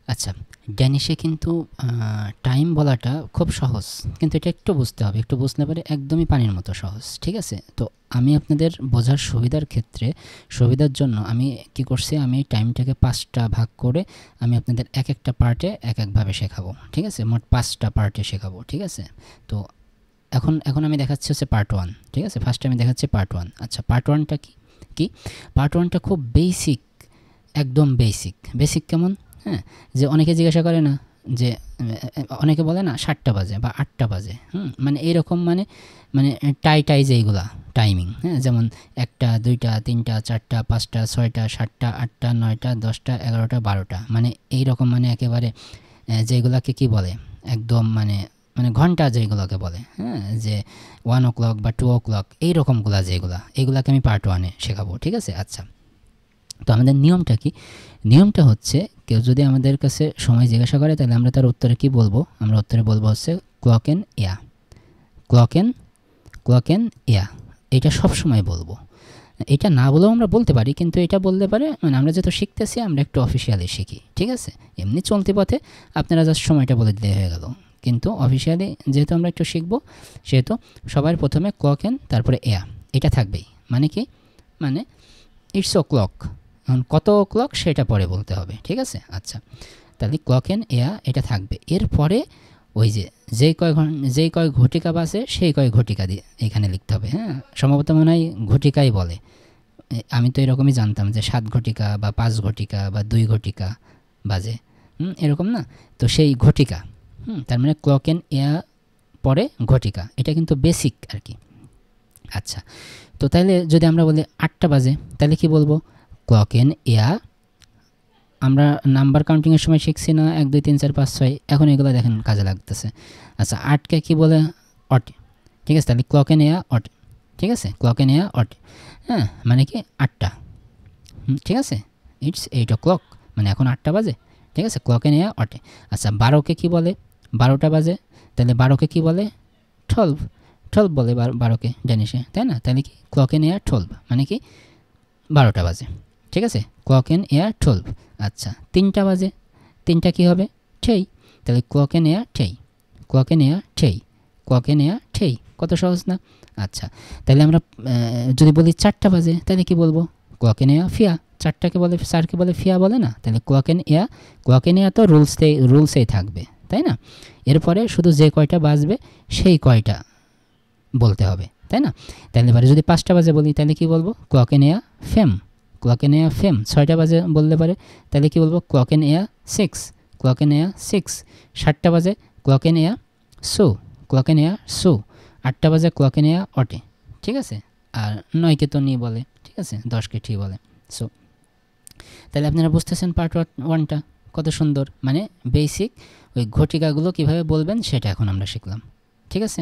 আচ্ছা, ড্যানিশে কিন্তু টাইম বলাটা খুব সহজ, কিন্তু এটা একটু বুঝতে হবে, একটু বুঝতে পারে একদমই পানির মতো সহজ, ঠিক আছে? তো আমি আপনাদের বোঝার সুবিধার ক্ষেত্রে, সুবিধার জন্য আমি কি করছি, আমি টাইমটাকে 5টা ভাগ করে আমি আপনাদের এক একটা পার্টে এক একভাবে শেখাবো, ঠিক আছে? মোট 5টা পার্টে শেখাবো, ঠিক আছে? তো এখন এখন আমি দেখাচ্ছি হচ্ছে পার্ট 1, ঠিক আছে? ফার্স্টে আমি দেখাচ্ছি পার্ট 1। আচ্ছা, পার্ট 1টা কি? পার্ট 1টা খুব বেসিক, একদম বেসিক। বেসিক কেমন? হ্যাঁ, যে অনেকে জিজ্ঞাসা করে না যে অনেকে বলে না 7টা বাজে বা 8টা বাজে, মানে এইরকম, মানে মানে টাই যেইগুলা টাইমিং, হ্যাঁ, যেমন 1টা 2টা 3টা 4টা 5টা 6টা 7টা 8টা 9টা 10টা 11টা 12টা, মানে এইরকম, মানে একেবারে যেগুলাকে কি বলে, একদম মানে মানে ঘন্টা যেগুলোকে বলে, হ্যাঁ, যে 1 o'clock বা 2 o'clock এইরকমগুলা যেগুলা, এইগুলাকে আমি পার্ট 1-এ শেখাবো, ঠিক আছে? আচ্ছা, তো আমাদের নিয়মটা কি? নিয়মটা হচ্ছে, কেউ যদি আমাদের কাছে সময় জিজ্ঞাসা করে তাহলে আমরা তার উত্তরে কি বলবো? আমরা উত্তরে বলবো হচ্ছে ক্লক এন ইয়া, ক্লক এন ইয়া। এটা সব সময় বলবো। এটা না বলেও আমরা বলতে পারি, কিন্তু এটা বলতে পারে মানে আমরা যেহেতু শিখতেছি, আমরা একটু অফিসিয়ালি শিখি, ঠিক আছে? এমনি চলতি পথে আপনারা জাস্ট সময়টা বলে দিলে হয়ে গেল, কিন্তু অফিসিয়ালি যেহেতু আমরা একটু শিখবো, সেহেতু সবার প্রথমে ক্লক এন তারপরে ইয়া, এটা থাকবেই। মানে কি? মানে ইটস ও ক্লক, এখন কত ক্লক সেটা পরে বলতে হবে, ঠিক আছে? আচ্ছা, তাহলে ক্লক এন এয়া এটা থাকবে। এরপরে ওই যে যেই কয় ঘটিকা বাজে সেই কয় ঘটিকা দিয়ে এখানে লিখতে হবে, হ্যাঁ? সম্ভবত মনে হয় ঘটিকাই বলে, আমি তো এরকমই জানতাম যে 7 ঘটিকা বা 5 ঘটিকা বা 2 ঘটিকা বাজে, এরকম না? তো সেই ঘটিকা, তার মানে ক্লক এন এয়া পরে ঘটিকা, এটা কিন্তু বেসিক আর কি। আচ্ছা, তো তাহলে যদি আমরা বলি 8টা বাজে, তাহলে কি বলবো? ক্লক এন এয়া, আমরা নাম্বার কাউন্টিংয়ের সময় শিখছি না 1 2 3 4 5 6, এখন এগুলো দেখেন কাজে লাগতেছে। আচ্ছা, 8কে কি বলে? অট, ঠিক আছে? তাহলে ক্লক এন এয়া অট, ঠিক আছে? ক্লক এন এয়া অট, হ্যাঁ, মানে কি 8টা, ঠিক আছে? ইটস 8 o'clock, মানে এখন 8টা বাজে, ঠিক আছে? ক্লক এন এয়া অটে। আচ্ছা, 12কে কি বলে? 12টা বাজে, তাহলে 12কে কি বলে? 12 বলে 12কে ড্যানিশে, তাই না? তাহলে কি ক্লক এন এয়া 12, মানে কি 12টা বাজে, ঠিক আছে? ক্লক এন এয়া 12। আচ্ছা, 3টা বাজে, 3টা কি হবে? ঠেই, তাহলে ক্লক এন এয়া ঠেই, ক্লক এন এয়া ঠেই, ক্লক এন এয়া ঠেই। কত সহজ না? আচ্ছা, তাহলে আমরা যদি বলি 4টা বাজে, তাহলে কি বলবো? ক্লক এন এয়া ফিয়া। 4টাকে বলে, 4কে বলে ফিয়া বলে না? তাহলে ক্লক এন এয়া তো রুলসেই থাকবে, তাই না? এরপরে শুধু যে কয়টা বাজবে সেই কয়টা বলতে হবে, তাই না? তাহলে এবারে যদি 5টা বাজে বলি, তাহলে কি বলবো? ক্লক এন এয়া ফেম, ক্লক এন এয়া ফেম। 6টা বাজে বলতে পারে, তাহলে কি বলবো? ক্লক এন এয়া 6, ক্লক এন এয়া 6। 7টা বাজে ক্লক এন এয়া সো, ক্লক এন এয়া সো। 8টা বাজে ক্লক এন এয়া অটে, ঠিক আছে? আর 9কে তো নি বলে, ঠিক আছে? 10কে ঠি বলে। সো তাহলে আপনারা বুঝতেছেন পার্ট 1টা কত সুন্দর, মানে বেসিক ওই ঘটিকাগুলো কীভাবে বলবেন সেটা এখন আমরা শিখলাম, ঠিক আছে?